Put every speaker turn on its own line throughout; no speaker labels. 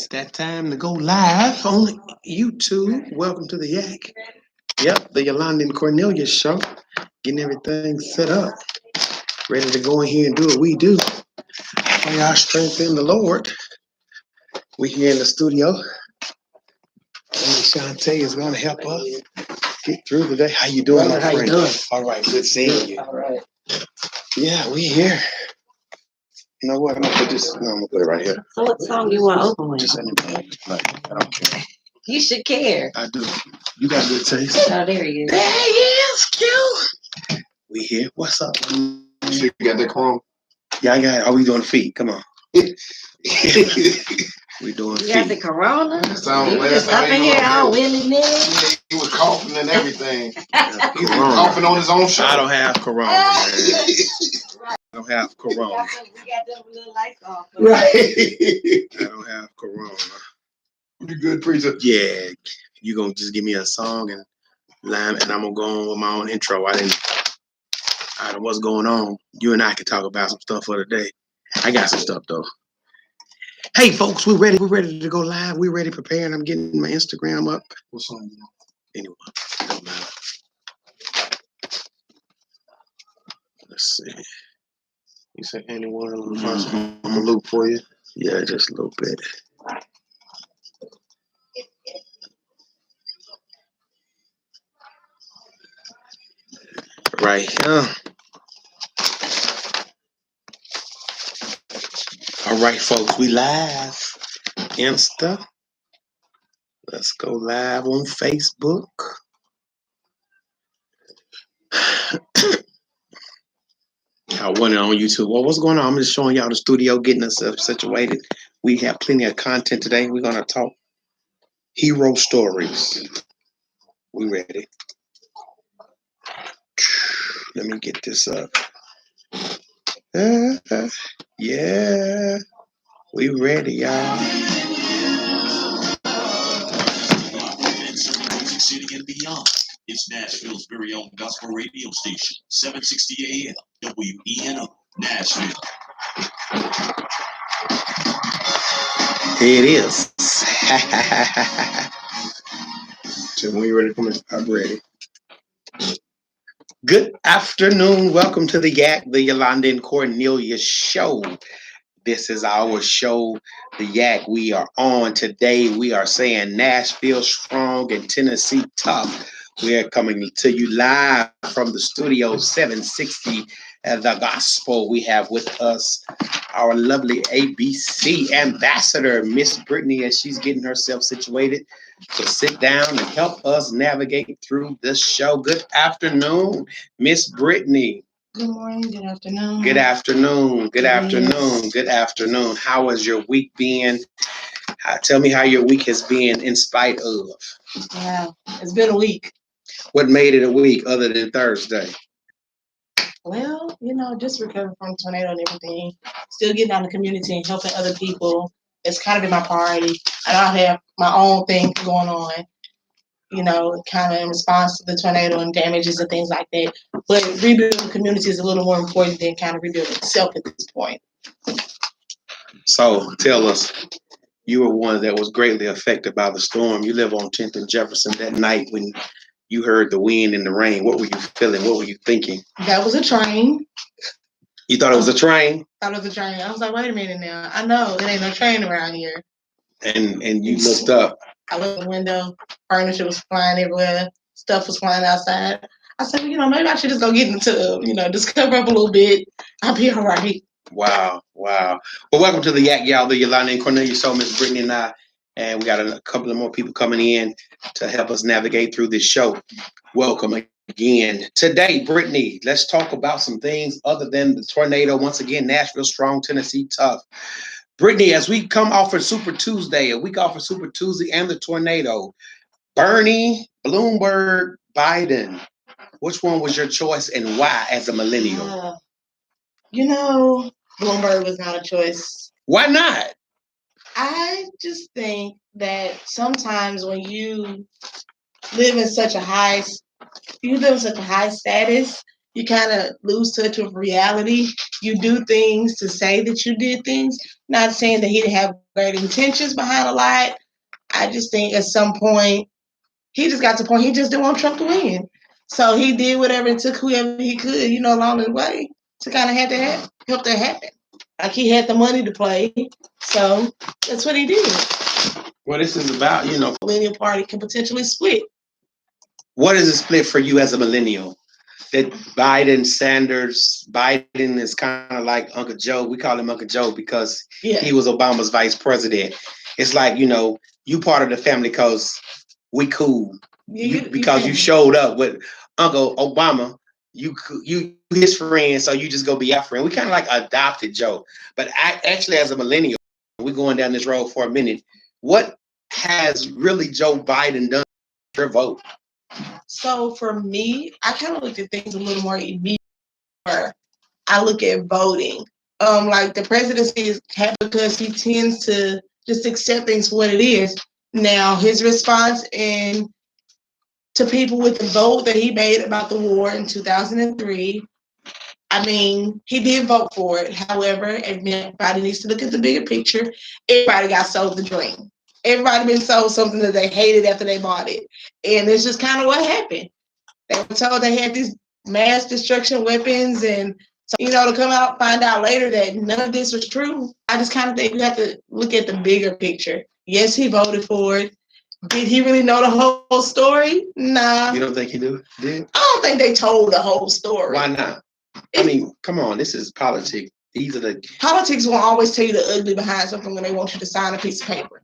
It's that time to go live on YouTube. Welcome to the Yak. Yep, the Yolanda and Cornelius show. Getting everything set up. Ready to go in here and do what we do. By our strength in the Lord. We here in the studio. Lady Shantae is going to help us get through the day. How you doing, my friend? How you doing? All right, good seeing you. All right. Yeah, we here. You know what? I'm gonna put this. No, I'm gonna put it right here.
So what song you want to open with?
Just anything. Like, I don't care.
You should care.
I do. You got good taste.
Oh, there he is.
There he is, Q. We here. What's up?
You got that chrome?
Yeah, I got it. Are we doing feet? Come on. We doing
You
feet.
got the corona?
Sound
You just up in here all willy-nilly?
He was coughing and everything. He was
Corona.
coughing on his own show.
I don't have corona. Man. I don't have corona.
We got them little lights off.
Right.
I don't have corona.
You good, preacher?
Yeah, you gonna just give me a song and line, and I'm gonna go on with my own intro. I don't know what's going on. You and I can talk about some stuff for the day. I got some stuff though. Hey folks, we're ready. We're ready to go live. We're ready, preparing. I'm getting my Instagram up.
What song you want?
Anyway, it don't matter. Let's see.
You said anyone will find some on the loop for you?
Yeah, just a little bit. Right here. All right, folks, we live. Insta. Let's go live on Facebook. I want it on YouTube. Well, what's going on? I'm just showing y'all the studio, getting us situated. We have plenty of content today. We're going to talk hero stories. We ready. Let me get this up. Yeah. We ready, y'all.
Music City and beyond. It's Nashville's very own gospel radio station, 760 AM, WENO, Nashville.
Here it is. So when you ready to come in, I'm ready. Good afternoon. Welcome to the Yak, the Yolanda and Cornelius show. This is our show, the Yak. We are on today. We are saying Nashville strong and Tennessee tough. We are coming to you live from the studio 760 The Gospel. We have with us our lovely ABC ambassador, Miss Brittany, as she's getting herself situated to sit down and help us navigate through this show. Good afternoon, Miss Brittany.
Good morning, good afternoon.
Good afternoon. Good afternoon. Good afternoon. How has your week been? Tell me how your week has been in spite of.
Yeah, it's been a week.
What made it a week other than Thursday?
Well, just recovering from tornado and everything. Still getting out in the community and helping other people. It's kind of been my priority. And I have my own thing going on, kind of in response to the tornado and damages and things like that. But rebuilding the community is a little more important than kind of rebuilding itself at this point.
So tell us, you were one that was greatly affected by the storm. You live on 10th and Jefferson. That night when you heard the wind and the rain, what were you feeling? What were you thinking?
That was a train.
You thought it was a train?
I thought it was a train. I was like, wait a minute now. I know it ain't no train around here.
And you looked up.
I looked in the window. Furniture was flying everywhere. Stuff was flying outside. I said, maybe I should just go get in the tub, just cover up a little bit. I'll be all right.
Wow. Well, welcome to the Yak, y'all, the Yolanda and Cornelius show, Miss Brittany and I. And we got a couple of more people coming in to help us navigate through this show. Welcome again. Today, Brittany, let's talk about some things other than the tornado. Once again, Nashville strong, Tennessee tough. Brittany, as we come off of Super Tuesday, a week off of Super Tuesday and the tornado, Bernie, Bloomberg, Biden, which one was your choice and why as a millennial?
Bloomberg was not a choice.
Why not?
I just think that sometimes when you live in such a high status, you kind of lose touch with reality. you do things to say that you did things. Not saying that he didn't have great intentions behind a lot. I just think at some point he just got to the point he just didn't want Trump to win. So he did whatever it took, whoever he could, along the way to kind of help that happen. Like he had the money to play, so that's what he did.
What this is about,
Millennial party can potentially split.
What is a split for you as a millennial? That Biden is kind of like Uncle Joe. We call him Uncle Joe because he was Obama's vice president. It's like, you part of the family because we cool. Because you showed up with Uncle Obama. You his friend, so you just go be our friend. We kind of like adopted Joe. But actually, as a millennial, we're going down this road for a minute. What has really Joe Biden done for your vote?
So for me, I kind of look at things a little more immediate. I look at voting. Like the presidency is because he tends to just accept things for what it is. Now his response to people with the vote that he made about the war in 2003, I mean, he did vote for it. However, everybody needs to look at the bigger picture. Everybody got sold the dream. Everybody been sold something that they hated after they bought it. And it's just kind of what happened. They were told they had these mass destruction weapons, and so, to come out, find out later that none of this was true. I just kind of think we have to look at the bigger picture. Yes, he voted for it. Did he really know the whole story? Nah.
You don't think he did?
I don't think they told the whole story.
Why not? I mean, come on, this is politics.
Politics won't always tell you the ugly behind something when they want you to sign a piece of paper.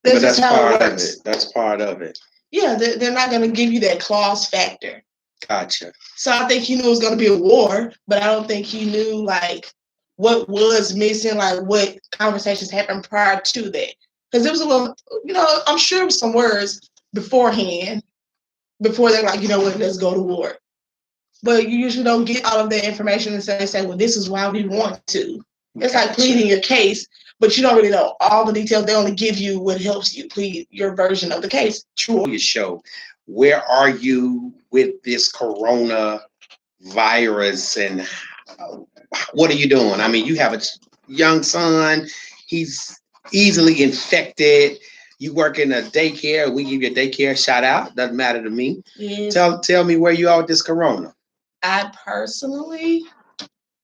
That's part of it. That's part of it.
Yeah, they're not going to give you that clause factor.
Gotcha.
So I think he knew it was going to be a war, but I don't think he knew like what was missing, like what conversations happened prior to that. Because it was a little, I'm sure it was some words beforehand, before they're like, what, let's go to war. But you usually don't get all of that information and say, well, this is why we want to. It's like pleading your case, but you don't really know all the details. They only give you what helps you plead your version of the case.
True. Your show. Where are you with this corona virus and what are you doing? I mean, you have a young son. He's easily infected. You work in a daycare. We give you a daycare shout out. Doesn't matter to me.
Yes.
Tell me where you are with this corona.
I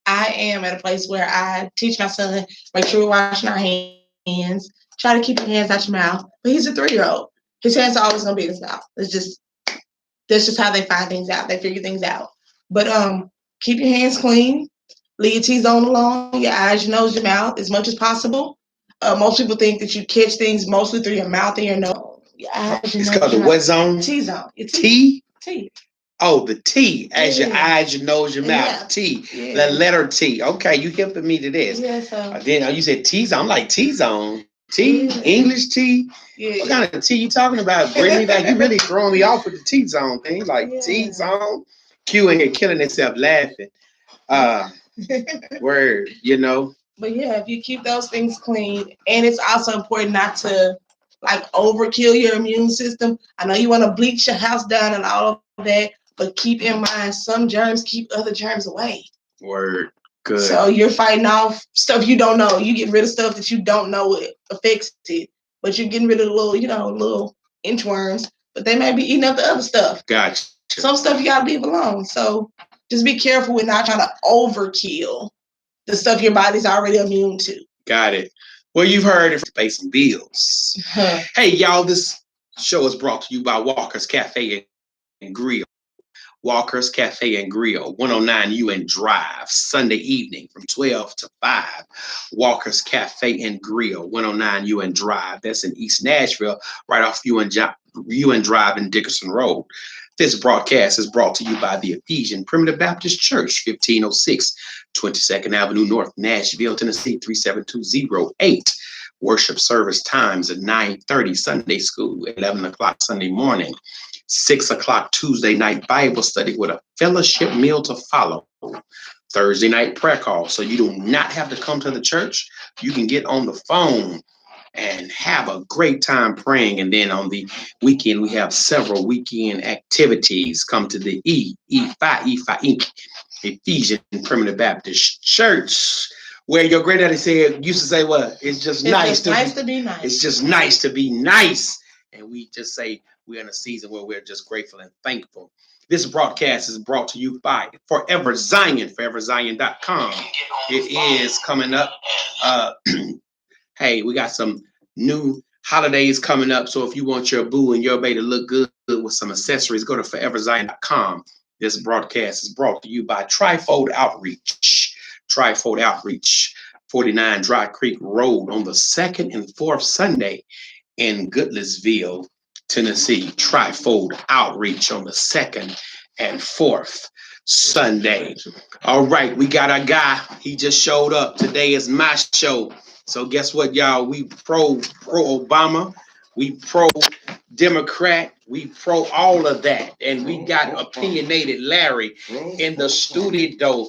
am at a place where I teach my son, make sure we're washing our hands, try to keep your hands out your mouth. But he's a 3-year-old. His hands are always gonna be in his mouth. That's just how they find things out. They figure things out. But keep your hands clean. Leave your T-zone alone, your eyes, your nose, your mouth, as much as possible. Most people think that you catch things mostly through your mouth and your nose. Your eyes, your
it's
nose,
called the what zone?
T-zone.
T?
T.
Oh, the T, as your eyes, your nose, your mouth.
Yeah.
T,
Yeah.
the letter T. Okay, you helping me to this.
Yeah, so.
Then you said T-zone. I'm like T-zone. T, yeah. English T. Yeah. What kind of T you talking about, Brittany? Like you really throwing me off with the T-zone thing. Like T-zone, queuing and killing itself laughing. Word,
But yeah, if you keep those things clean, and it's also important not to like overkill your immune system. I know you want to bleach your house down and all of that, but keep in mind some germs keep other germs away.
Word. Good.
So you're fighting off stuff you don't know. You get rid of stuff that you don't know it affects it, but you're getting rid of the little inchworms, but they may be eating up the other stuff.
Gotcha.
Some stuff you gotta leave alone. So just be careful with not trying to overkill the stuff your body's already immune to.
Got it. Well, you've heard of pay some bills. Hey, y'all, this show is brought to you by Walker's Cafe and Grill. Walker's Cafe and Grill, 109 UN Drive, Sunday evening from 12 to 5. Walker's Cafe and Grill, 109 UN Drive. That's in East Nashville, right off UN Drive and Dickerson Road. This broadcast is brought to you by the Ephesian Primitive Baptist Church, 1506 22nd Avenue North, Nashville, Tennessee, 37208. Worship service times at 9:30, Sunday school, 11 o'clock Sunday morning, 6 o'clock Tuesday night Bible study with a fellowship meal to follow. Thursday night prayer call. So you do not have to come to the church. You can get on the phone and have a great time praying. And then on the weekend, we have several weekend activities. Come to the EFI Inc. Ephesian Primitive Baptist Church, where your granddaddy used to say, what? It's just nice to be nice. It's just nice to be nice. And we just say we're in a season where we're just grateful and thankful. This broadcast is brought to you by Forever Zion, foreverzion.com. It is coming up. Hey, we got some new holidays coming up. So if you want your boo and your baby to look good with some accessories, go to foreverzion.com. This broadcast is brought to you by Trifold Outreach. Trifold Outreach, 49 Dry Creek Road on the 2nd and 4th Sunday in Goodlettsville, Tennessee. Trifold Outreach on the 2nd and 4th Sunday. All right, we got our guy. He just showed up. Today is my show. So guess what, y'all? We pro Obama. We pro Democrat. We pro all of that. And we got opinionated Larry in the studio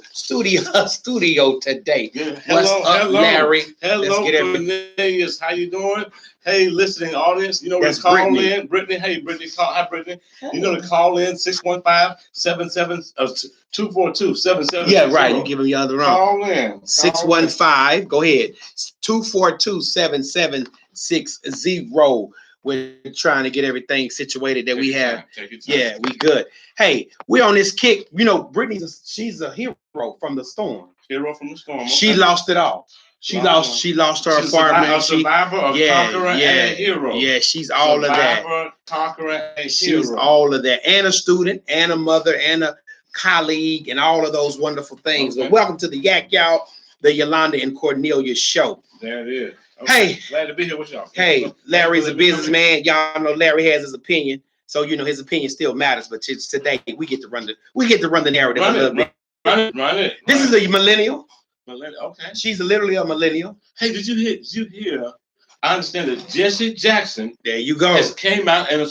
today.
Yeah.
What's up, Larry?
Hello, Cornelius. How you doing? Hey, listening audience. You know, we call in. Brittany. Hey, Brittany. Hi, Brittany. You know to call in 615-242-7760.
Yeah, right. You give them your other number.
Call in.
615. Go ahead. 242-7760. We're trying to get everything situated that we have. Yeah, we good. Hey, we're on this kick. You know, she's a hero from the storm.
Hero from the storm. Okay.
She lost it all. She lost her apartment.
A survivor, conqueror, and a hero.
Yeah, she's all of that.
Conqueror, and
she's
hero.
all of that. And a student, and a mother, and a colleague, and all of those wonderful things.
Okay.
But welcome to the Yak, y'all, the Yolanda and Cornelius show.
There it is. Okay.
Hey,
glad to be here with y'all.
Hey, Larry's a businessman. Y'all know Larry has his opinion, so you know his opinion still matters. But today we get to run the narrative a little bit.
Run it.
This is a millennial.
Okay.
She's literally a millennial.
Hey, did you hear? I understand that Jesse Jackson.
There you go.
Has came out and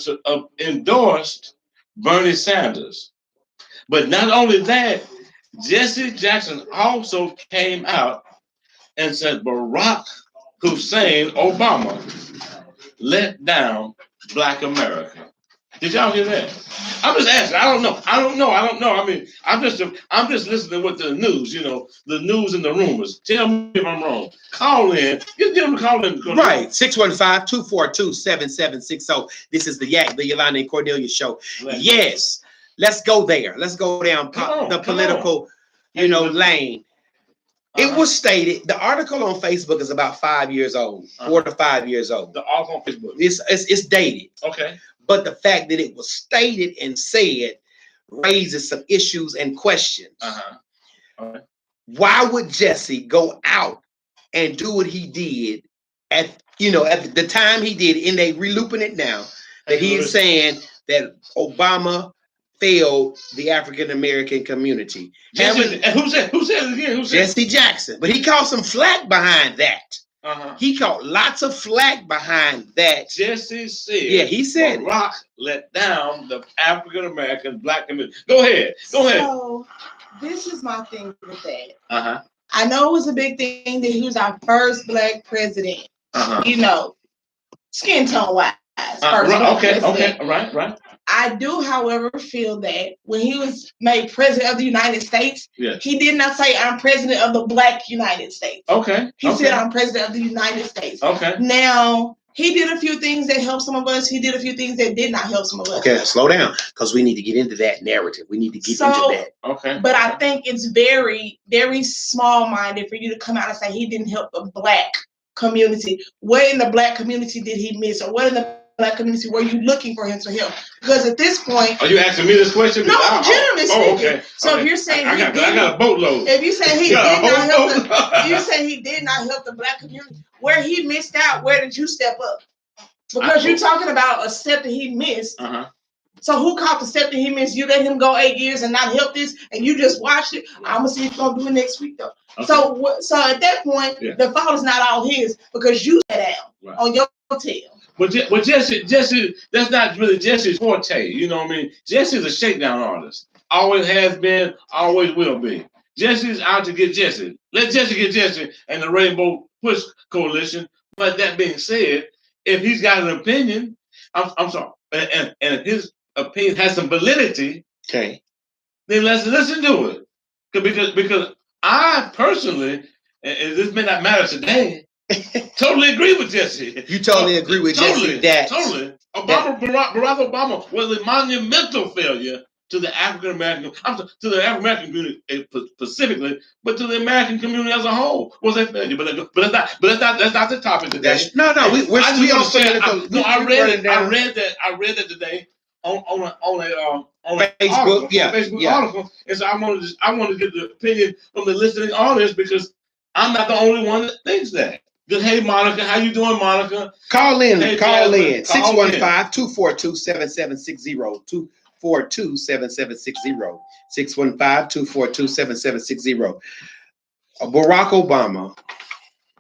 endorsed Bernie Sanders. But not only that, Jesse Jackson also came out and said Barack Hussein Obama let down Black America. Did y'all hear that? I'm just asking. I don't know. I mean, I'm just listening with the news. You know, the news and the rumors. Tell me if I'm wrong. Call in. You give them a call in.
Right. 615-242-7760. This is the Yak, the Yolanda and Cornelius show. Yes. Let's go there. Let's go down the political, lane. It was stated, the article on Facebook is about 5 years old, 4 to 5 years old.
The article on Facebook.
It's dated.
Okay.
But the fact that it was stated and said raises some issues and questions.
All right.
Why would Jesse go out and do what he did at the time he did, and they relooping it now, that he is saying that Obama failed the African American community.
Who said it again?
Jesse Jackson. But he caught some flack behind that. He caught lots of flack behind that.
Jesse said.
Yeah, he said
Barack let down the African American Black community. Go ahead.
So this is my thing with that. I know it was a big thing that he was our first Black president. Skin tone wise.
Okay. Right.
I do, however, feel that when he was made president of the United States, he did not say, I'm president of the Black United States.
Okay.
He said, I'm president of the United States.
Okay.
Now, he did a few things that helped some of us. He did a few things that did not help some of us.
Okay, slow down, because we need to get into that narrative. We need to get into that.
Okay.
But I think it's very, very small-minded for you to come out and say he didn't help the Black community. What in the Black community did he miss? Or what in the Black community were you looking for him to help? Because at this point,
are you asking me this question?
No, generally speaking.
Okay.
So if you're saying
I got a boatload.
If you say he did not help the Black community, where he missed out, where did you step up? Because you're talking about a step that he missed. So who caught the step that he missed? You let him go 8 years and not help this, and you just watched it. I'm gonna see if he's gonna do it next week though. Okay. So at that point, the fault is not all his because you sat down on your tail.
But Jesse, that's not really Jesse's forte. You know what I mean? Jesse's a shakedown artist. Always has been, always will be. Jesse's out to get Jesse. Let Jesse get Jesse and the Rainbow Push Coalition. But that being said, if he's got an opinion, I'm sorry, and if his opinion has some validity,
okay,
then let's listen to it. Because I personally, and this may not matter today, totally agree with Jesse.
You totally agree with Jesse that
Totally. Barack Obama was a monumental failure to the African American, to the African American community specifically, but to the American community as a whole was a failure. But that's not the topic today. I read that today on a Facebook article, and so I wanted to get the opinion from the listening audience because I'm not the only one that thinks that. Just, hey, Monica, how you doing, Monica?
Call in. 615-242-7760. 242-7760. 615-242-7760. Barack Obama,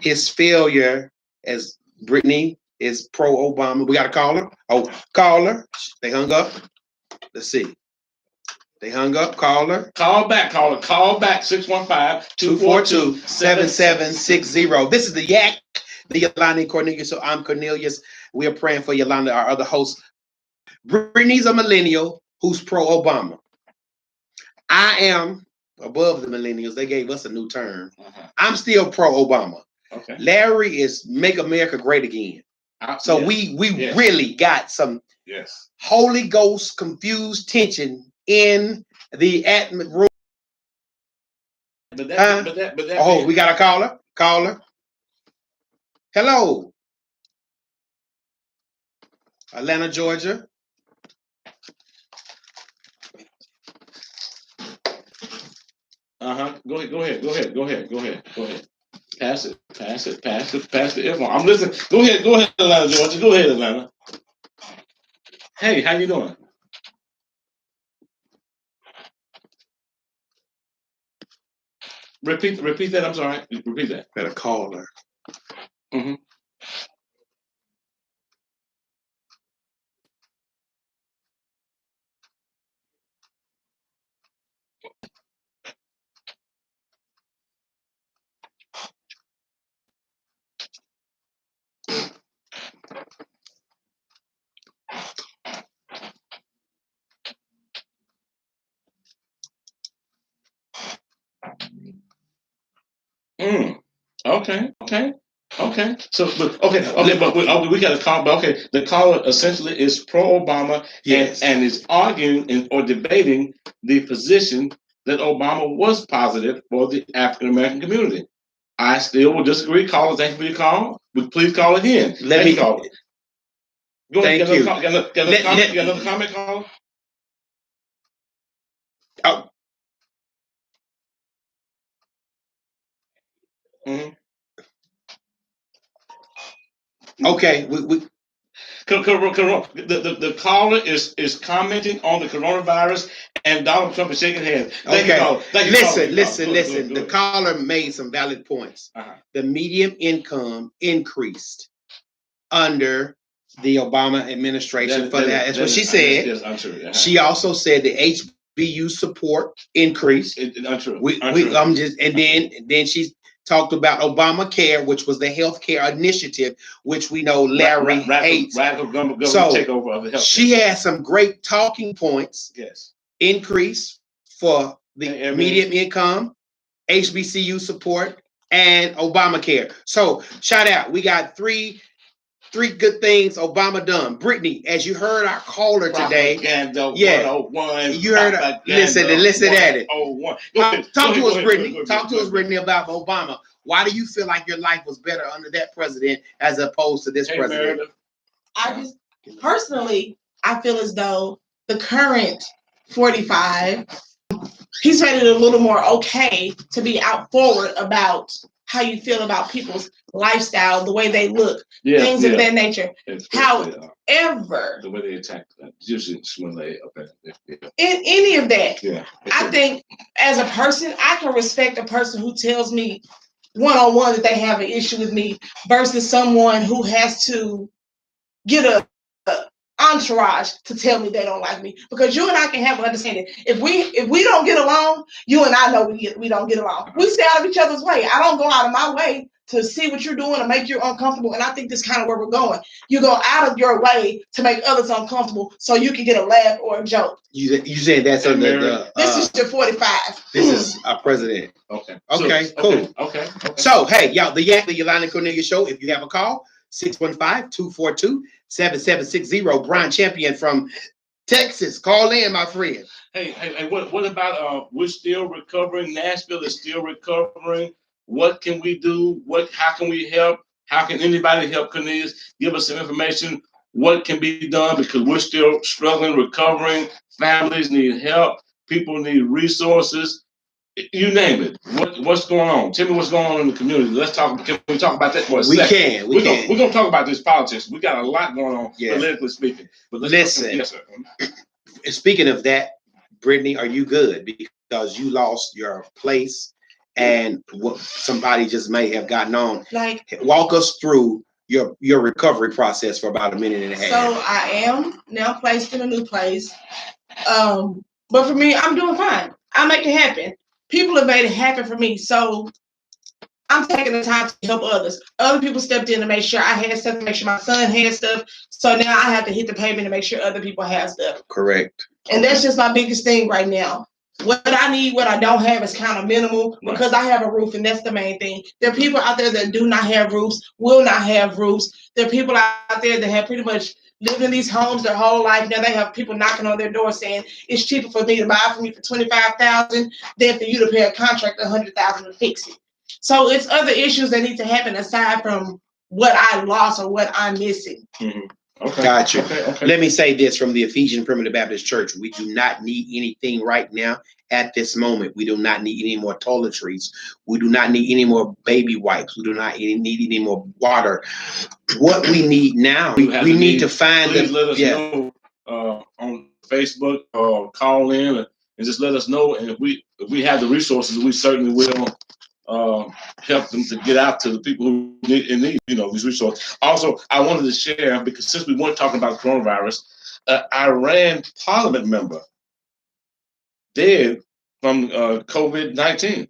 his failure, as Brittany is pro-Obama. We got a caller. Oh, caller. They hung up. Let's see. They hung up. Caller.
Call back, caller. Call back. 615-242-7760.
This is the Yak, the Yolanda and Cornelius. So I'm Cornelius. We are praying for Yolanda, our other host. Brittany's a millennial who's pro-Obama. I am above the millennials. They gave us a new term. I'm still pro-Obama.
Okay.
Larry is Make America Great Again. So we really got some Holy Ghost confused tension in the room.
We
got a caller. Caller. Hello. Atlanta, Georgia.
Go ahead. Pass it. Pass the earphone. I'm listening. Go ahead, Atlanta, Georgia. Go ahead, Atlanta. Hey, how you doing? Repeat that. I'm sorry. Repeat that.
Got a caller.
Okay. So, but we got a call. But okay, the caller essentially is pro-Obama and is arguing or debating the position that Obama was positive for the African American community. I still will disagree. Caller, thank you for your call. Please call again.
Let me
call. Go ahead.
Thank you.
Get another comment, caller.
Oh. Okay,
the caller is commenting on the coronavirus, and Donald Trump is shaking hands. Thank you.
Listen. The caller made some valid points. The median income increased under the Obama administration. That's what she said.
Yes, untrue.
She also said the HBU support increased.
Untrue.
Then she talked about Obamacare, which was the healthcare initiative, which we know Larry hates.
Radical government takeover of the healthcare.
She has some great talking points.
Yes.
Increase for the median income, HBCU support, and Obamacare. So shout out. We got three good things Obama done. Brittany, as you heard our caller today. You heard listen at it. Talk to us, Brittany. Talk to us, Brittany, about Obama. Why do you feel like your life was better under that president as opposed to this president?
Meredith.
I just personally, I feel as though the current 45, he's made it a little more okay to be out forward about how you feel about people's lifestyle, the way they look, things of that nature. However,
the way they attack when they
in any of that, I think as a person, I can respect a person who tells me one-on-one that they have an issue with me versus someone who has to get a entourage to tell me they don't like me, because you and I can have an understanding. If we don't get along, you and I know we don't get along. We stay out of each other's way. I don't go out of my way to see what you're doing to make you uncomfortable. And I think this kind of where we're going. You go out of your way to make others uncomfortable so you can get a laugh or a joke.
You said that's on
this is your 45.
This is our president.
Okay.
Okay,
So,
cool.
Okay.
So, hey, y'all, the Yolanda and Cornelius show. If you have a call, 615-242-7760. Brian Champion from Texas. Call in, my friend.
Hey, what about we're still recovering? Nashville is still recovering. What can we do? How can we help? How can anybody help? Cornelius, give us some information. What can be done? Because we're still struggling, recovering. Families need help. People need resources. You name it. What's going on? Tell me what's going on in the community. Let's talk. Can we talk about that for a second?
We can.
We're gonna talk about this politics. We got a lot going on,
Yeah.
politically speaking. But
listen.
Yes, sir.
Speaking of that, Brittany, are you good? Because you lost your place and what somebody just may have gotten on.
Like,
walk us through your recovery process for about a minute and a half.
So I am now placed in a new place. But for me, I'm doing fine. I make it happen. People have made it happen for me. So I'm taking the time to help others. Other people stepped in to make sure I had stuff, to make sure my son had stuff. So now I have to hit the pavement to make sure other people have stuff.
Correct.
And that's just my biggest thing right now. What I need, what I don't have is kind of minimal because I have a roof, and that's the main thing. There are people out there that do not have roofs, will not have roofs. There are people out there that have pretty much lived in these homes their whole life. Now they have people knocking on their door saying it's cheaper for me to buy from you for $25,000 than for you to pay a contractor $100,000 to fix it. So it's other issues that need to happen aside from what I lost or what I'm missing.
Mm-hmm. Okay.
Gotcha.
Okay.
Let me say this from the Ephesian Primitive Baptist Church. We do not need anything right now at this moment. We do not need any more toiletries. We do not need any more baby wipes. We do not need any more water. What we need now, we need to find
please let us know on Facebook or call in and just let us know. And if we have the resources, we certainly will help them to get out to the people who need these resources. Also, I wanted to share, because since we weren't talking about coronavirus, Iran parliament member dead from COVID-19.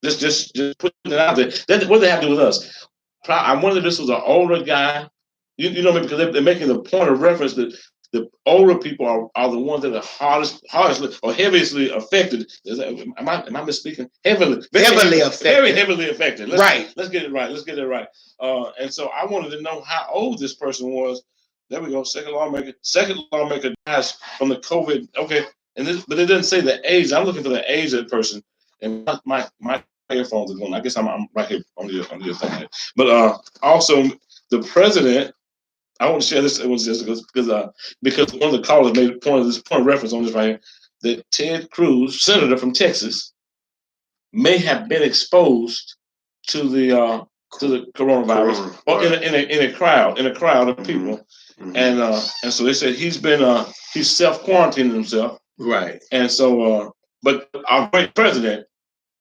Just putting it out there. What do they have to do with us? I wonder if this was an older guy. You know, because they're making a point of reference that the older people are the ones that are hardest or heaviestly affected. Am I misspeaking? Heavily affected. Very heavily affected. Let's get it right. And so I wanted to know how old this person was. There we go. Second lawmaker dies from the COVID. Okay, but it didn't say the age. I'm looking for the age of the person, and my earphones are going. I guess I'm right here on the other thing. But also the president. I want to share this. It was just because one of the callers made a point of reference on this right here, that Ted Cruz, senator from Texas, may have been exposed to the coronavirus or in a crowd of people, and so they said he's self-quarantining himself, right? And so, but our great president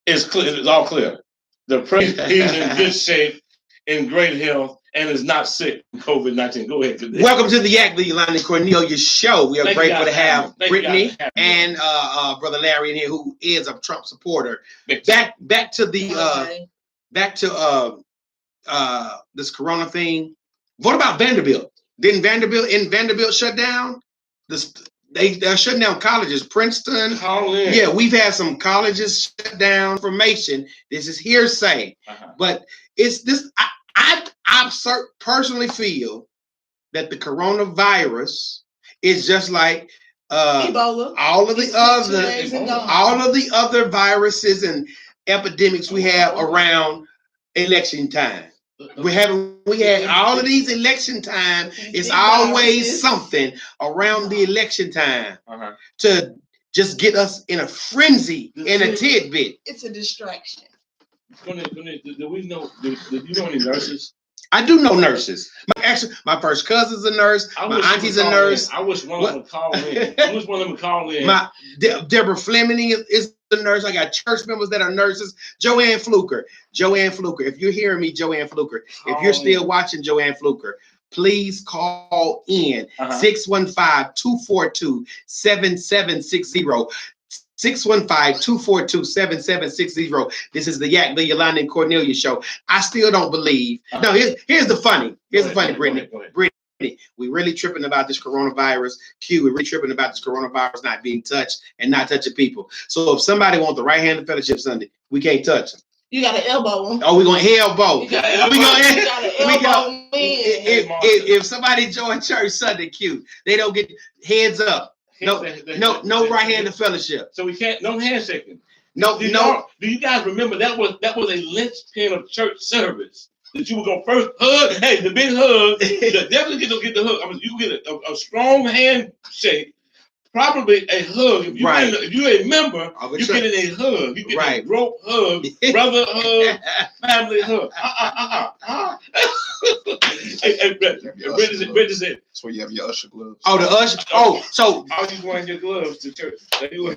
is clear. It's all clear. The president, he's in good shape, in great health, and is not sick from COVID-19. Go ahead.
Welcome to the Yolanda and Cornelius show. We are grateful to have Brittany and Brother Larry in here, who is a Trump supporter. Back to this Corona thing. What about Vanderbilt? Didn't Vanderbilt shut down? They're shutting down colleges. Princeton. Yeah, we've had some colleges shut down. Information. This is hearsay, but it's this. I personally feel that the coronavirus is just like
Ebola.
all of the other viruses and epidemics we have around election time. We had all of these election time. It's always something around the election time to just get us in a frenzy, in a tidbit.
It's a distraction.
Do you know any nurses?
I do know nurses. My first cousin's a nurse. My auntie's a nurse.
I wish one of them would call in.
Deborah Fleming is a nurse. I got church members that are nurses. Joanne Fluker. If you're hearing me, Joanne Fluker. If you're still watching, Joanne Fluker, please call in 615-242-7760. 615-242-7760. This is the Yak, the Yolanda and Cornelius show. I still don't believe. No, here's the funny. Brittany. Brittany, we really tripping about this coronavirus. Q, we're really tripping about this coronavirus not being touched and not touching people. So if somebody wants the right hand of fellowship Sunday, we can't touch them.
You got to elbow them.
Oh, we're going to elbow.
You got to elbow me.
If somebody join church Sunday, Q, they don't get heads up. No right hand of fellowship.
So we can't, no handshaking.
No.
Do you guys remember that was a linchpin of church service? That you were gonna first hug. Hey, the big hug. Definitely get the hug. I mean, you get a strong handshake. Probably a hug. If you a member, you get a hug. You get a rope hug, brother hug, family hug. Hey, Bridget said.
That's where you have your usher gloves.
Oh, the usher. Oh, so
are you wearing your gloves to church?
The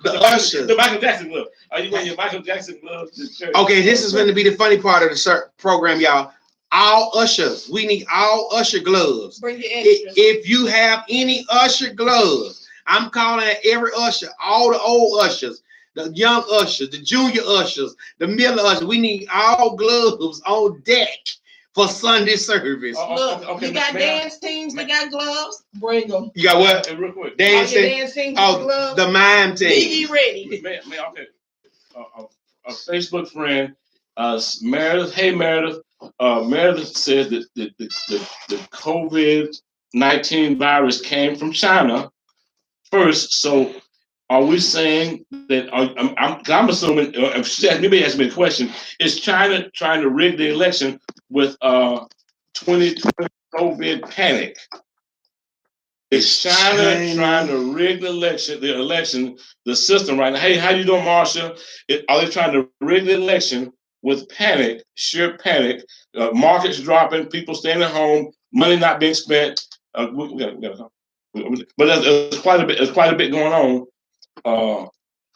usher.
The Michael Jackson glove. Are you wearing your Michael Jackson gloves to church?
Okay, this is going to be the funny part of the program, y'all. All ushers, we need all usher gloves.
Bring your extras.
If you have any usher gloves, I'm calling every usher, all the old ushers, the young ushers, the junior ushers, the middle ushers. We need all gloves on deck for Sunday service.
Look, you got dance teams that got gloves. Bring them.
You got what?
Real quick.
Dance
teams gloves.
The mime team.
Be ready.
Okay. A Facebook friend, Meredith. Hey, Meredith. Meredith said that the COVID-19 virus came from China first. So are we saying that, I'm assuming, maybe ask me a question, is China trying to rig the election with 2020 COVID panic? Is China trying to rig the election, the system right now? Hey, how you doing, Marsha? Are they trying to rig the election with panic, sheer panic, markets dropping, people staying at home, money not being spent? But there's quite a bit going on,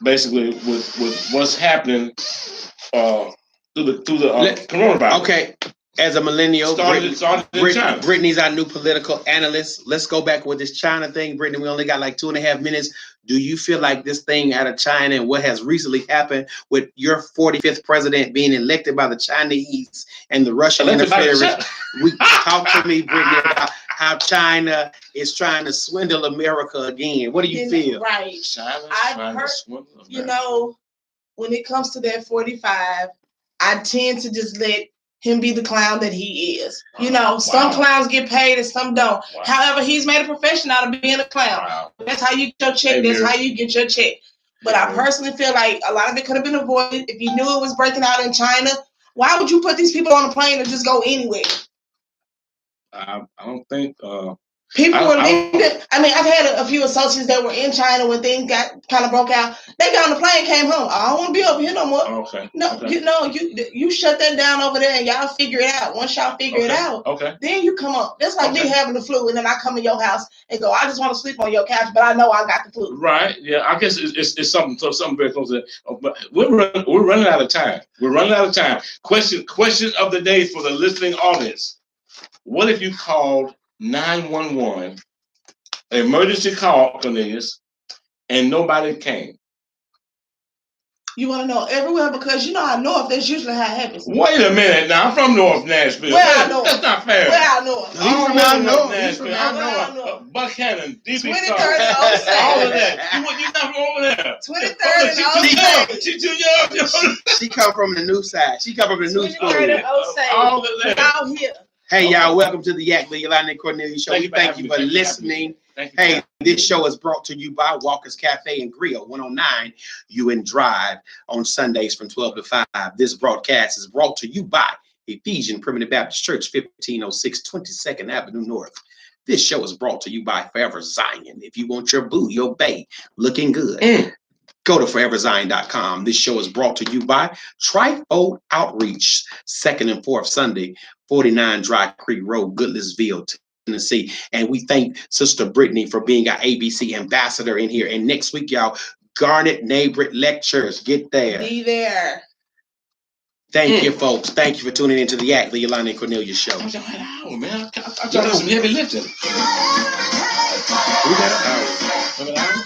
basically with what's happening through the coronavirus.
Okay. As a millennial, Brittany's our new political analyst. Let's go back with this China thing. Brittany, we only got like 2.5 minutes. Do you feel like this thing out of China and what has recently happened with your 45th president being elected by the Chinese and the Russian interference? Talk to me, Brittany, about how China is trying to swindle America again. What do you feel?
Right. When it comes to that 45, I tend to just let him be the clown that he is. Some clowns get paid and some don't. Wow. However, he's made a profession out of being a clown. Wow. That's how you get your check. That's how you get your check. But I personally feel like a lot of it could have been avoided. If you knew it was breaking out in China, why would you put these people on a plane and just go anywhere?
I don't think...
People were leaving. I mean, I've had a few associates that were in China when things got kind of broke out. They got on the plane, came home. I don't want to be over here no more.
Okay.
No, you shut that down over there and y'all figure it out. Once y'all figure it out, then you come up. That's like me having the flu and then I come in your house and go, I just want to sleep on your couch, but I know I got the flu.
Right. Yeah. I guess it's something very close to that. But we're running out of time. Question of the day for the listening audience. What if you called 911, emergency call, Cornelius, and nobody came?
You want to know everywhere because how north, that's usually how it happens.
Wait a minute now. I'm from North Nashville. That's not fair.
Where out north?
He's from out north. Buckhannon, DB
23rd and Osage.
All of that. You not from over there.
23rd and Osage.
She too young.
She come from the new side. She come from the new school.
23rd and Osage.
All of that.
Out here.
Hey, y'all, welcome to the Yak, the Yolanda and Cornelius show. Thank you for listening. Hey, this show is brought to you by Walker's Cafe and Grill, 109 UN Drive on Sundays from 12 to 5. This broadcast is brought to you by Ephesian Primitive Baptist Church, 1506 22nd Avenue North. This show is brought to you by Forever Zion. If you want your boo, your bae looking good, go to foreverzion.com. This show is brought to you by Trifold Outreach, 2nd and 4th Sunday, 49 Dry Creek Road, Goodlettsville, Tennessee. And we thank Sister Brittany for being our ABC ambassador in here. And next week, y'all, Garnet Neighborhood Lectures. Get there.
Be there.
Thank you, folks. Thank you for tuning into the Yak, the Yolanda and Cornelius show.
Man. I thought there was some heavy lifting.
We got an hour.